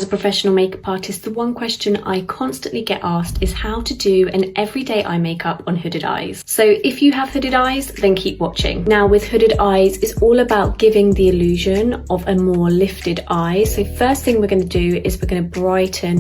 As a professional makeup artist, the one question I constantly get asked is how to do an everyday eye makeup on hooded eyes. So if you have hooded eyes, then keep watching. Now with hooded eyes, it's all about giving the illusion of a more lifted eye. So first thing we're going to do is we're going to brighten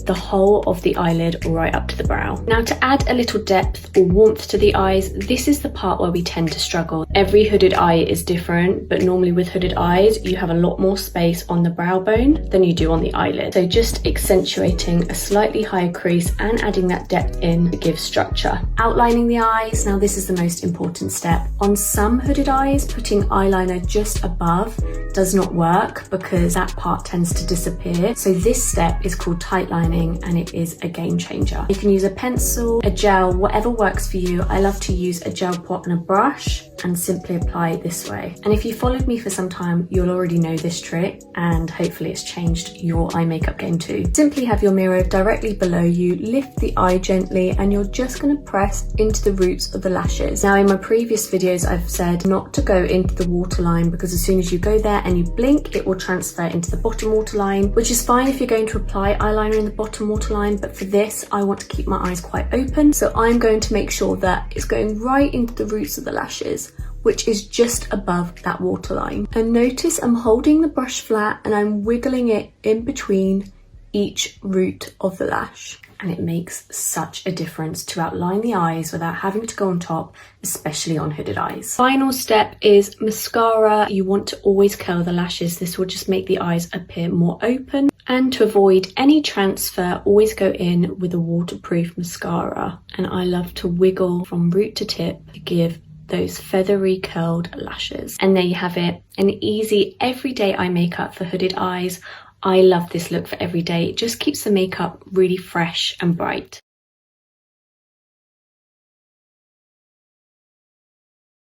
the whole of the eyelid right up to the brow. Now to add a little depth or warmth to the eyes, this is the part where we tend to struggle. Every hooded eye is different, but normally with hooded eyes, you have a lot more space on the brow bone than you do on the eyelid. So just accentuating a slightly higher crease and adding that depth in to give structure. Outlining the eyes, now this is the most important step. On some hooded eyes, putting eyeliner just above does not work because that part tends to disappear. So this step is called tight lining and it is a game changer. You can use a pencil, a gel, whatever works for you. I love to use a gel pot and a brush and simply apply it this way. And if you followed me for some time, you'll already know this trick and hopefully it's changed your eye makeup game too. Simply have your mirror directly below you, lift the eye gently and you're just going to press into the roots of the lashes. Now in my previous videos I've said not to go into the waterline because as soon as you go there and you blink, it will transfer into the bottom waterline, which is fine if you're going to apply eyeliner in the bottom waterline, but for this I want to keep my eyes quite open, so I'm going to make sure that it's going right into the roots of the lashes, which is just above that waterline. And notice I'm holding the brush flat and I'm wiggling it in between each root of the lash. And it makes such a difference to outline the eyes without having to go on top, especially on hooded eyes. Final step is mascara. You want to always curl the lashes. This will just make the eyes appear more open. And to avoid any transfer, always go in with a waterproof mascara. And I love to wiggle from root to tip to give those feathery curled lashes. And there you have it, an easy everyday eye makeup for hooded eyes. I love this look for every day. It just keeps the makeup really fresh and bright.